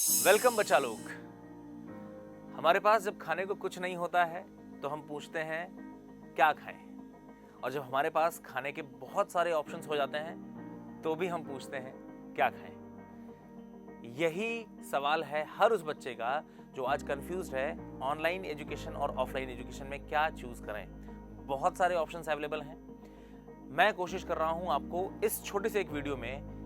Welcome बच्चा लोग। हमारे पास जब खाने को कुछ नहीं होता है तो हम पूछते हैं क्या खाएं, और जब हमारे पास खाने के बहुत सारे ऑप्शंस हो जाते हैं तो भी हम पूछते हैं क्या खाएं। यही सवाल है हर उस बच्चे का जो आज कंफ्यूज्ड है ऑनलाइन एजुकेशन और ऑफलाइन एजुकेशन में क्या चूज करें। बहुत सारे ऑप्शंस अवेलेबल हैं। मैं कोशिश कर रहा हूं आपको इस छोटे से एक वीडियो में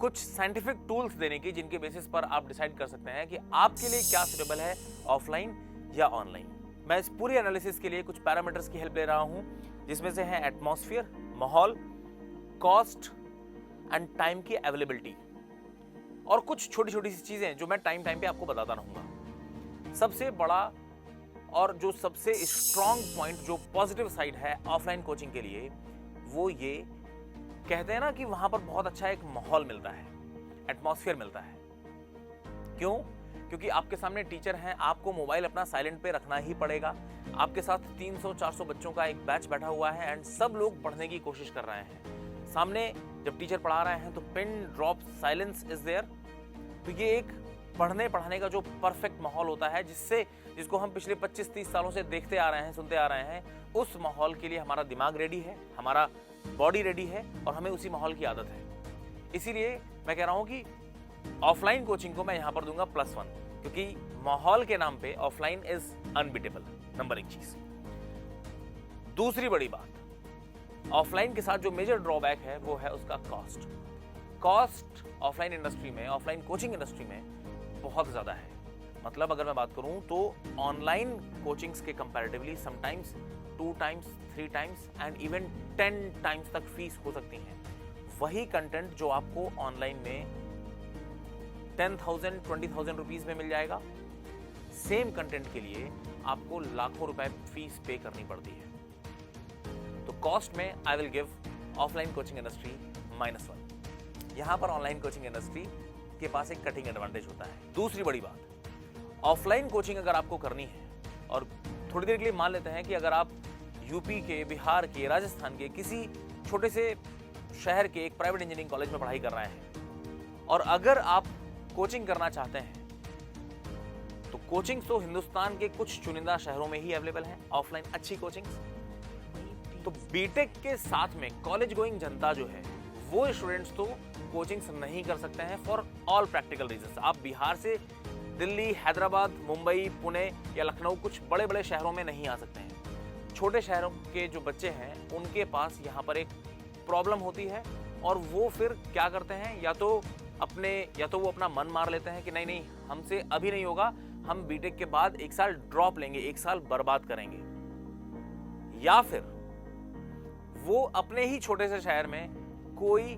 कुछ साइंटिफिक टूल्स देने की, जिनके बेसिस पर आप डिसाइड कर सकते हैं कि आपके लिए क्या सुटेबल है, ऑफलाइन या ऑनलाइन। मैं इस पूरी एनालिसिस के लिए कुछ पैरामीटर्स की हेल्प ले रहा हूं, जिसमें से है एटमॉस्फेयर, माहौल, कॉस्ट एंड टाइम की अवेलेबिलिटी, और कुछ छोटी छोटी सी चीजें जो मैं टाइम पे आपको बताता रहूंगा। सबसे बड़ा और जो सबसे स्ट्रॉन्ग पॉइंट, जो पॉजिटिव साइड है ऑफलाइन कोचिंग के लिए, वो ये कहते हैं ना कि वहां पर बहुत अच्छा एक माहौल मिलता है, एटमॉस्फेयर मिलता है। क्यों? क्योंकि आपके सामने टीचर हैं, आपको मोबाइल अपना साइलेंट पे रखना ही पड़ेगा। आपके साथ 300-400 बच्चों का एक बैच बैठा हुआ है एंड सब लोग पढ़ने की कोशिश कर रहे हैं। सामने जब टीचर पढ़ा रहे हैं तो pin drop silence is there. तो ये एक पढ़ाने का जो परफेक्ट माहौल होता है, जिसको हम पिछले 25-30 सालों से देखते आ रहे हैं, सुनते आ रहे हैं, उस माहौल के लिए हमारा दिमाग रेडी है, हमारा बॉडी रेडी है और हमें उसी माहौल की आदत है। इसीलिए मैं कह रहा हूं कि ऑफलाइन कोचिंग को मैं यहां पर दूंगा +1, क्योंकि माहौल के नाम पे ऑफलाइन इज अनबीटेबल। नंबर 1 चीज। दूसरी बड़ी बात, ऑफलाइन के साथ जो मेजर ड्रॉबैक है वो है उसका कॉस्ट। कॉस्ट ऑफलाइन इंडस्ट्री में, ऑफलाइन कोचिंग इंडस्ट्री में बहुत ज्यादा है। मतलब अगर मैं बात करूं तो ऑनलाइन कोचिंग्स के comparatively sometimes 2 times 3 times and even 10 times तक फीस हो सकती है। वही कंटेंट जो आपको ऑनलाइन में 10,000-20,000 रुपीज में मिल जाएगा, सेम कंटेंट के लिए आपको लाखों रुपए फीस पे करनी पड़ती है। तो कॉस्ट में I will give offline coaching industry -1। यहां पर ऑनलाइन कोचिंग इंडस्ट्री के पास एक कटिंग एडवांटेज होता है। दूसरी बड़ी बात, ऑफलाइन कोचिंग अगर आपको करनी है, और थोड़ी देर के लिए मान लेते हैं कि अगर आप यूपी के, बिहार के, राजस्थान के किसी छोटे से शहर के एक प्राइवेट इंजीनियरिंग कॉलेज में पढ़ाई कर रहे हैं, और अगर आप कोचिंग करना चाहते हैं तो कोचिंग तो हिंदुस्तान के कुछ चुनिंदा शहरों में ही अवेलेबल है, ऑफलाइन अच्छी कोचिंग। तो बीटेक के साथ में कॉलेज गोइंग जनता जो है, वो स्टूडेंट्स तो कोचिंग्स नहीं कर सकते हैं फॉर ऑल प्रैक्टिकल रीजंस। आप बिहार से दिल्ली, हैदराबाद, मुंबई, पुणे या लखनऊ, कुछ बड़े बड़े शहरों में नहीं आ सकते हैं। छोटे शहरों के जो बच्चे हैं उनके पास यहाँ पर एक प्रॉब्लम होती है, और वो फिर क्या करते हैं, या तो वो अपना मन मार लेते हैं कि नहीं हमसे अभी नहीं होगा, हम बीटेक के बाद 1 साल ड्रॉप लेंगे, 1 साल बर्बाद करेंगे। या फिर वो अपने ही छोटे से शहर में कोई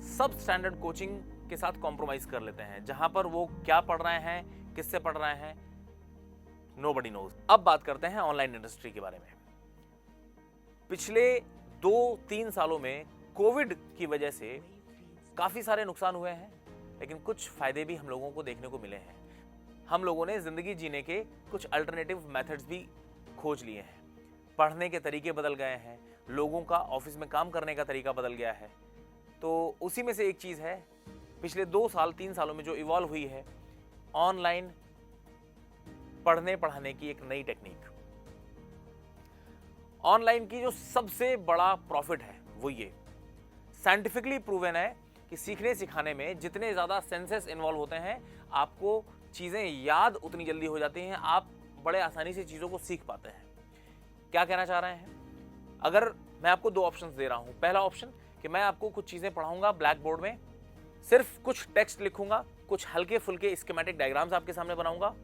सब स्टैंडर्ड कोचिंग के साथ कॉम्प्रोमाइज कर लेते हैं, जहां पर वो क्या पढ़ रहे हैं, किससे पढ़ रहे हैं, नोबडी नोज। अब बात करते हैं ऑनलाइन इंडस्ट्री के बारे में। पिछले 2-3 सालों में कोविड की वजह से काफी सारे नुकसान हुए हैं, लेकिन कुछ फायदे भी हम लोगों को देखने को मिले हैं। हम लोगों ने जिंदगी जीने के कुछ अल्टरनेटिव मेथड्स भी खोज लिए हैं। पढ़ने के तरीके बदल गए हैं, लोगों का ऑफिस में काम करने का तरीका बदल गया है। तो उसी में से एक चीज है, पिछले 2-3 सालों में जो इवॉल्व हुई है, ऑनलाइन पढ़ाने की एक नई टेक्निक। ऑनलाइन की जो सबसे बड़ा प्रॉफिट है वो ये साइंटिफिकली प्रूवन है कि सीखने सिखाने में जितने ज्यादा सेंसेस इन्वॉल्व होते हैं, आपको चीजें याद उतनी जल्दी हो जाती हैं, आप बड़े आसानी से चीजों को सीख पाते हैं। क्या कहना चाह रहे हैं? अगर मैं आपको 2 ऑप्शंस दे रहा हूं, पहला ऑप्शन कि मैं आपको कुछ चीजें पढ़ाऊंगा ब्लैक बोर्ड में, सिर्फ कुछ टेक्स्ट लिखूंगा, कुछ हल्के फुल्के स्कीमेटिक डायग्राम्स आपके सामने बनाऊंगा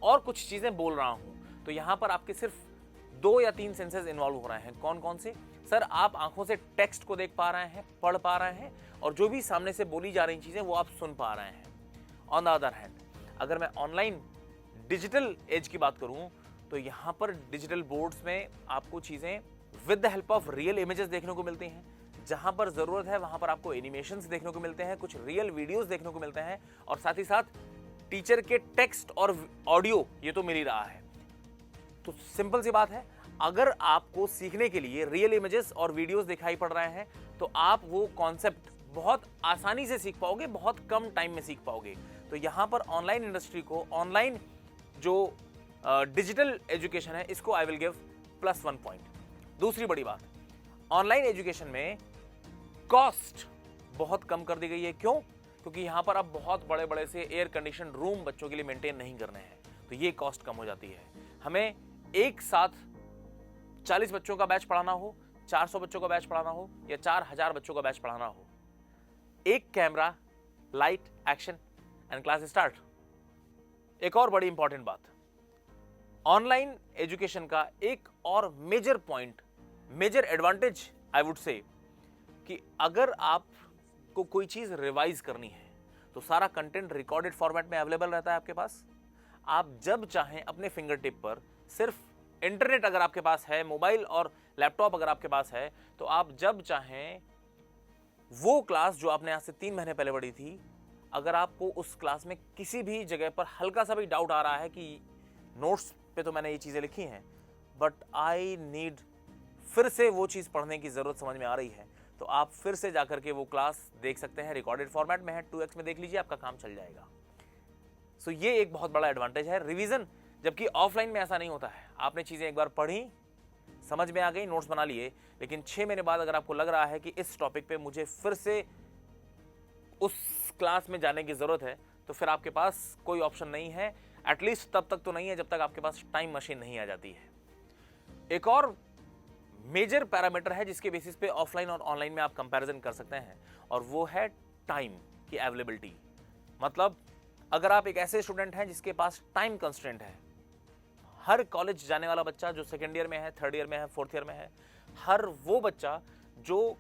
और कुछ चीजें बोल रहा हूं, तो यहां पर आपके सिर्फ 2 या 3 सेंसेस इन्वॉल्व हो रहे हैं। कौन कौन से? सर, आप आंखों से टेक्स्ट को देख पा रहे हैं, पढ़ पा रहे हैं, और जो भी सामने से बोली जा रही चीजें वो आप सुन पा रहे हैं। ऑन द अदर हैंड, अगर मैं ऑनलाइन डिजिटल एज की बात करूं तो यहां पर डिजिटल बोर्ड्स में आपको चीजें with the help of real images देखने को मिलती हैं। जहां पर जरूरत है वहां पर आपको एनिमेशंस देखने को मिलते हैं, कुछ रियल वीडियोस देखने को मिलते हैं, और साथ ही साथ टीचर के टेक्स्ट और ऑडियो ये तो मिल ही रहा है। तो सिंपल सी बात है, अगर आपको सीखने के लिए रियल इमेजेस और वीडियोस दिखाई पड़ रहे हैं तो आप वो कॉन्सेप्ट बहुत आसानी से सीख पाओगे, बहुत कम टाइम में सीख पाओगे। तो यहाँ पर ऑनलाइन इंडस्ट्री को, ऑनलाइन जो डिजिटल एजुकेशन है, इसको आई विल गिव +1 पॉइंट। दूसरी बड़ी बात, ऑनलाइन एजुकेशन में कॉस्ट बहुत कम कर दी गई है। क्यों? क्योंकि यहाँ पर अब बहुत बड़े बड़े से एयर कंडीशन रूम बच्चों के लिए मेंटेन नहीं करने हैं, तो ये कॉस्ट कम हो जाती है। हमें एक साथ 40 बच्चों का बैच पढ़ाना हो, 400 बच्चों का बैच पढ़ाना हो या 4000 बच्चों का बैच पढ़ाना हो, एक camera, light, action and class start. एक और बड़ी इंपॉर्टेंट बात, ऑनलाइन एजुकेशन का एक और major point, major advantage I would say, कि अगर आपको कोई चीज रिवाइज करनी है तो सारा कंटेंट रिकॉर्डेड फॉर्मेट में अवेलेबल रहता है आपके पास। आप जब चाहें अपने फिंगर टिप पर, सिर्फ इंटरनेट अगर आपके पास है, मोबाइल और लैपटॉप अगर आपके पास है, तो आप जब चाहें वो क्लास जो आपने आज से 3 महीने पहले पढ़ी थी, अगर आपको उस क्लास में किसी भी जगह पर हल्का सा भी डाउट आ रहा है कि नोट्स पे तो मैंने ये चीजें लिखी हैं बट आई नीड, फिर से वो चीज पढ़ने की जरूरत समझ में आ रही है, तो आप फिर से जाकर के वो क्लास देख सकते हैं। रिकॉर्डेड फॉर्मेट में है, 2x में देख लीजिए, आपका काम चल जाएगा। सो ये एक बहुत बड़ा एडवांटेज है रिवीजन, जबकि ऑफलाइन में ऐसा नहीं होता है। आपने चीजें एक बार पढ़ी, समझ में आ गई, नोट्स बना लिए, लेकिन 6 महीने बाद अगर आपको लग रहा है कि इस टॉपिक पे मुझे फिर से उस क्लास में जाने की जरूरत है, तो फिर आपके पास कोई ऑप्शन नहीं है। एटलीस्ट तब तक तो नहीं है जब तक आपके पास टाइम मशीन नहीं आ जाती है। एक और मेजर पैरामीटर है जिसके बेसिस पे ऑफलाइन और ऑनलाइन में आप कंपैरिजन कर सकते हैं, और वो है टाइम की अवेलेबिलिटी। मतलब अगर आप एक ऐसे स्टूडेंट हैं जिसके पास टाइम कंस्ट्रेंट है, हर कॉलेज जाने वाला बच्चा जो सेकेंड ईयर में है, थर्ड ईयर में है, फोर्थ ईयर में है, हर वो बच्चा जो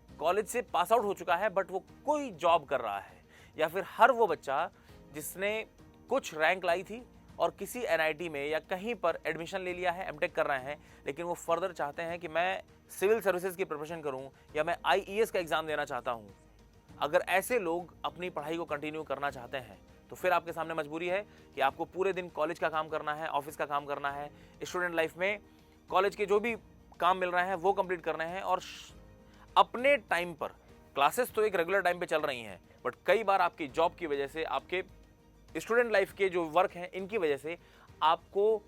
कॉलेज से पास आउट हो चुका है बट वो कोई जॉब कर रहा है, या फिर हर वो बच्चा जिसने कुछ रैंक लाई थी और किसी एनआईटी में या कहीं पर एडमिशन ले लिया है, एमटेक कर रहे हैं, लेकिन वो फर्दर चाहते हैं कि मैं सिविल सर्विसेज की प्रिपरेशन करूं या मैं आईईएस का एग्जाम देना चाहता हूं। अगर ऐसे लोग अपनी पढ़ाई को कंटिन्यू करना चाहते हैं तो फिर आपके सामने मजबूरी है कि आपको पूरे दिन कॉलेज का काम करना है, ऑफिस का काम करना है, स्टूडेंट लाइफ में कॉलेज के जो भी काम मिल रहे हैं वो कंप्लीट करने हैं, और अपने टाइम पर क्लासेस तो एक रेगुलर टाइम पे चल रही हैं, बट कई बार आपकी जॉब की वजह से, आपके स्टूडेंट लाइफ के जो वर्क हैं इनकी वजह से आपको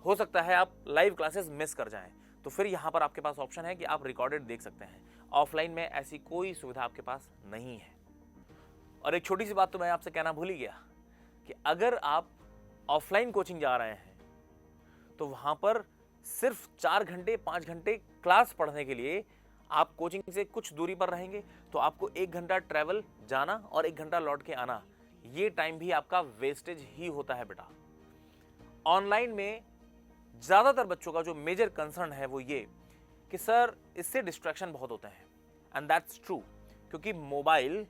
हो सकता है आप लाइव क्लासेस मिस कर जाएं। तो फिर यहाँ पर आपके पास ऑप्शन है कि आप रिकॉर्डेड देख सकते हैं। ऑफलाइन में ऐसी कोई सुविधा आपके पास नहीं है। और एक छोटी सी बात तो मैं आपसे कहना भूल ही गया कि अगर आप ऑफलाइन कोचिंग जा रहे हैं तो वहां पर सिर्फ 4 घंटे 5 घंटे क्लास पढ़ने के लिए आप कोचिंग से कुछ दूरी पर रहेंगे, तो आपको 1 घंटा ट्रैवल जाना और 1 घंटा लौट के आना, ये टाइम भी आपका वेस्टेज ही होता है बेटा। ऑनलाइन में ज्यादातर बच्चों का जो मेजर कंसर्न है वो ये कि सर इससे डिस्ट्रैक्शन बहुत होते हैं, एंड दैट्स ट्रू, क्योंकि मोबाइल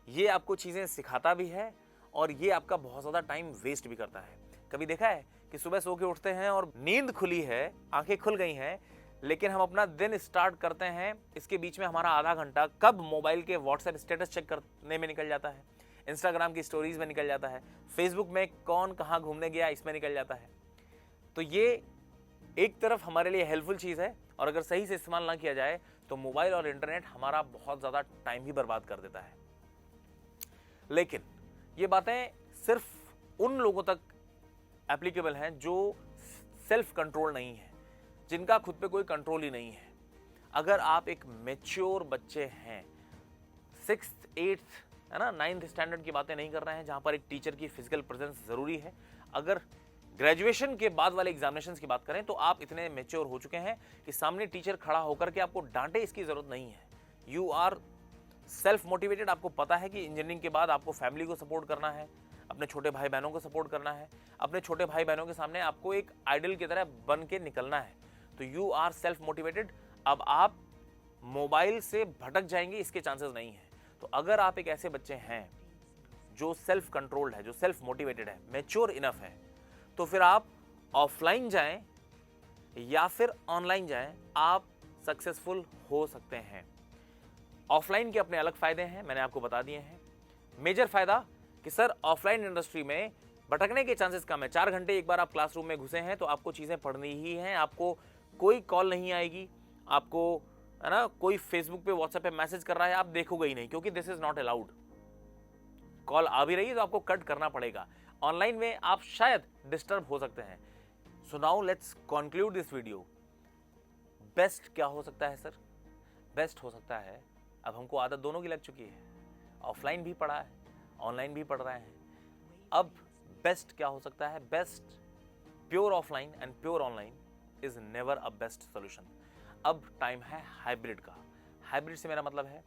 ये आपको चीजें सिखाता भी है और ये आपका बहुत ज्यादा टाइम वेस्ट भी करता है। कभी देखा है कि सुबह सो के उठते हैं और नींद खुली है, आंखें खुल गई हैं, लेकिन हम अपना दिन स्टार्ट करते हैं, इसके बीच में हमारा आधा घंटा कब मोबाइल के व्हाट्सएप स्टेटस चेक करने में निकल जाता है, इंस्टाग्राम की स्टोरीज में निकल जाता है, फेसबुक में कौन कहाँ घूमने गया इसमें निकल जाता है। तो ये एक तरफ हमारे लिए हेल्पफुल चीज़ है, और अगर सही से इस्तेमाल ना किया जाए तो मोबाइल और इंटरनेट हमारा बहुत ज़्यादा टाइम भी बर्बाद कर देता है। लेकिन ये बातें सिर्फ उन लोगों तक एप्लीकेबल हैं जो सेल्फ कंट्रोल नहीं है, जिनका खुद पे कोई कंट्रोल ही नहीं है। अगर आप एक मैच्योर बच्चे हैं, 6th 8th है ना, 9th स्टैंडर्ड की बातें नहीं कर रहे हैं जहां पर एक टीचर की फिजिकल प्रेजेंस जरूरी है, अगर ग्रेजुएशन के बाद वाले एग्जामिनेशंस की बात करें तो आप इतने मैच्योर हो चुके हैं कि सामने टीचर खड़ा होकर के आपको डांटे इसकी जरूरत नहीं है। You are self motivated. आपको पता है कि इंजीनियरिंग के बाद आपको फैमिली को सपोर्ट करना है, अपने छोटे भाई बहनों को सपोर्ट करना है, अपने छोटे भाई बहनों के सामने आपको एक आइडल की तरह बन के निकलना है। तो यू आर सेल्फ मोटिवेटेड। अब आप मोबाइल से भटक जाएंगे इसके चांसेस नहीं है। तो अगर आप एक ऐसे बच्चे हैं जो सेल्फ कंट्रोल्ड है, जो सेल्फ मोटिवेटेड है, मैच्योर इनफ है, तो फिर आप ऑफलाइन जाएं या फिर ऑनलाइन जाएं, आप सक्सेसफुल हो सकते हैं। ऑफलाइन के अपने अलग फायदे हैं, मैंने आपको बता दिए हैं। मेजर फायदा कि सर ऑफलाइन इंडस्ट्री में भटकने के चांसेस कम है। 4 घंटे एक बार आप क्लासरूम में घुसे हैं तो आपको चीज़ें पढ़नी ही हैं, आपको कोई कॉल नहीं आएगी, आपको है ना कोई फेसबुक पे व्हाट्सएप पे मैसेज कर रहा है आप देखोगे ही नहीं, क्योंकि this is not allowed. Call आ भी रही है तो आपको कट करना पड़ेगा। ऑनलाइन में आप शायद डिस्टर्ब हो सकते हैं। So now let's conclude this video. Best क्या हो सकता है सर? बेस्ट हो सकता है, अब हमको आदत दोनों की लग चुकी है, ऑफलाइन भी पढ़ा है, ऑनलाइन भी पढ़ रहे हैं। अब बेस्ट क्या हो सकता है? Best, pure offline and pure online is never a best solution. अब टाइम है हाइब्रिड का। हाइब्रिड से मेरा मतलब है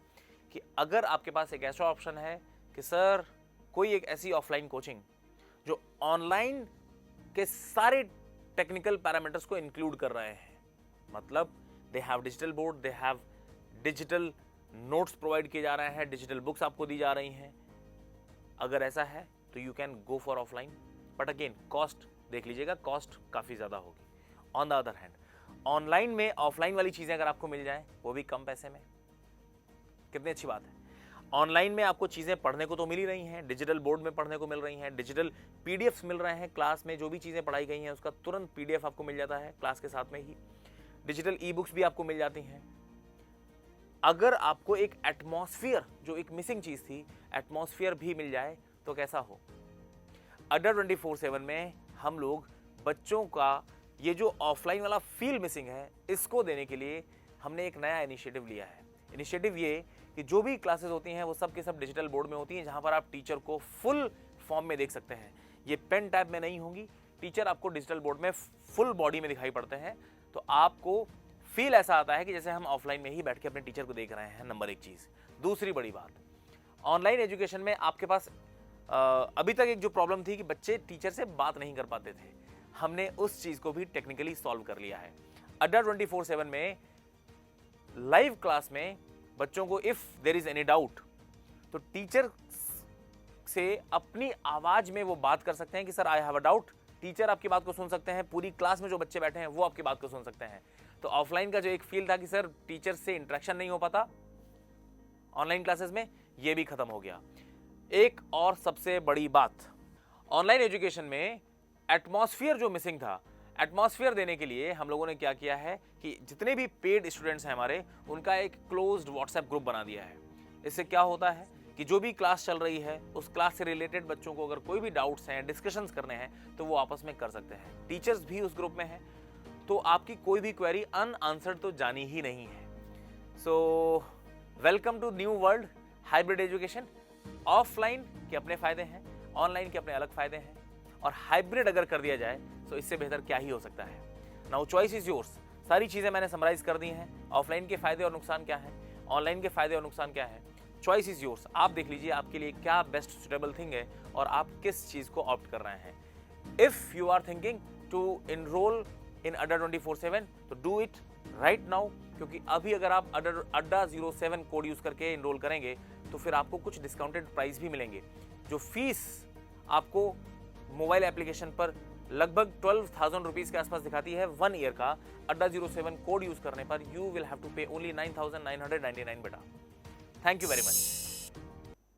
कि अगर आपके पास एक ऐसा ऑप्शन है कि सर कोई एक ऐसी ऑफलाइन कोचिंग जो ऑनलाइन के सारे टेक्निकल पैरामीटर्स को इंक्लूड कर रहे हैं, मतलब they have digital board, they have digital notes provide किए जा रहे हैं, डिजिटल बुक्स आपको दी जा रही हैं, अगर ऐसा है तो you can go for offline. But again cost देख लीजिएगा, कॉस्ट काफ़ी ज़्यादा होगी। On the other hand online में ऑफलाइन वाली चीज़ें अगर आपको मिल जाएं, वो भी कम पैसे में, कितनी अच्छी बात है। ऑनलाइन में आपको चीज़ें पढ़ने को तो मिल ही रही हैं, डिजिटल बोर्ड में पढ़ने को मिल रही हैं, डिजिटल पीडीएफ्स मिल रहे हैं, क्लास में जो भी चीज़ें पढ़ाई गई हैं उसका तुरंत पीडीएफ आपको मिल जाता है क्लास के साथ में ही, डिजिटल ई बुक्स भी आपको मिल जाती हैं। अगर आपको एक एटमॉस्फेयर, जो एक मिसिंग चीज़ थी, एटमॉस्फेयर भी मिल जाए तो कैसा हो। अड्डा 24/7 में हम लोग बच्चों का ये जो ऑफलाइन वाला फील मिसिंग है, इसको देने के लिए हमने एक नया इनिशिएटिव लिया है। इनिशिएटिव ये कि जो भी क्लासेस होती हैं वो सब के सब डिजिटल बोर्ड में होती हैं, जहां पर आप टीचर को फुल फॉर्म में देख सकते हैं। ये पेन टैब में नहीं होंगी, टीचर आपको डिजिटल बोर्ड में फुल बॉडी में दिखाई पड़ते हैं, तो आपको फील ऐसा आता है कि जैसे हम ऑफलाइन में ही बैठ के अपने टीचर को देख रहे हैं। नंबर एक चीज़। दूसरी बड़ी बात, ऑनलाइन एजुकेशन में आपके पास अभी तक एक जो प्रॉब्लम थी कि बच्चे टीचर से बात नहीं कर पाते थे, हमने उस चीज़ को भी टेक्निकली सॉल्व कर लिया है। अड्डा 24/7 में लाइव क्लास में बच्चों को if there is any doubt तो टीचर से अपनी आवाज में वो बात कर सकते हैं कि sir I have a doubt. Teacher आपकी बात को सुन सकते हैं, पूरी क्लास में जो बच्चे बैठे हैं वो आपकी बात को सुन सकते हैं। तो ऑफलाइन का जो एक फील था कि सर टीचर से इंटरेक्शन नहीं हो पाता, ऑनलाइन क्लासेस में ये भी खत्म हो गया। एक और सबसे बड़ी बात, ऑनलाइन एजुकेशन में एटमॉस्फेयर जो मिसिंग था, एटमॉस्फेयर देने के लिए हम लोगों ने क्या किया है कि जितने भी पेड स्टूडेंट्स हैं हमारे, उनका एक क्लोज्ड व्हाट्सएप ग्रुप बना दिया है। इससे क्या होता है कि जो भी क्लास चल रही है उस क्लास से रिलेटेड बच्चों को अगर कोई भी डाउट्स हैं, डिस्कशंस करने हैं, तो वो आपस में कर सकते हैं। टीचर्स भी उस ग्रुप में हैं, तो आपकी कोई भी क्वेरी अनआंसर्ड तो जानी ही नहीं है। So welcome to new world hybrid education. Offline के अपने फायदे हैं, ऑनलाइन के अपने अलग फायदे हैं, और हाइब्रिड अगर कर दिया जाए तो इससे बेहतर क्या ही हो सकता है। Now choice is yours. सारी चीज़ें मैंने समराइज कर दी हैं। ऑफलाइन के फायदे और नुकसान क्या है, ऑनलाइन के फायदे और नुकसान क्या है। Choice is yours. आप देख लीजिए आपके लिए क्या बेस्ट सुटेबल थिंग है और आप किस चीज़ को ऑप्ट कर रहे हैं। If you are thinking to enrol in Adda 24/7 तो डू इट राइट नाउ, क्योंकि अभी अगर आप अड्डा 07 कोड यूज़ करके इनरोल करेंगे तो फिर आपको कुछ डिस्काउंटेड प्राइस भी मिलेंगे। जो फीस आपको मोबाइल एप्लीकेशन पर लगभग 12,000 रुपीज़ के आसपास दिखाती है 1 ईयर का, अड्डा 07 कोड यूज़ करने पर यू विल हैव टू पे ओनली 9,999 बेटा। Thank you very much.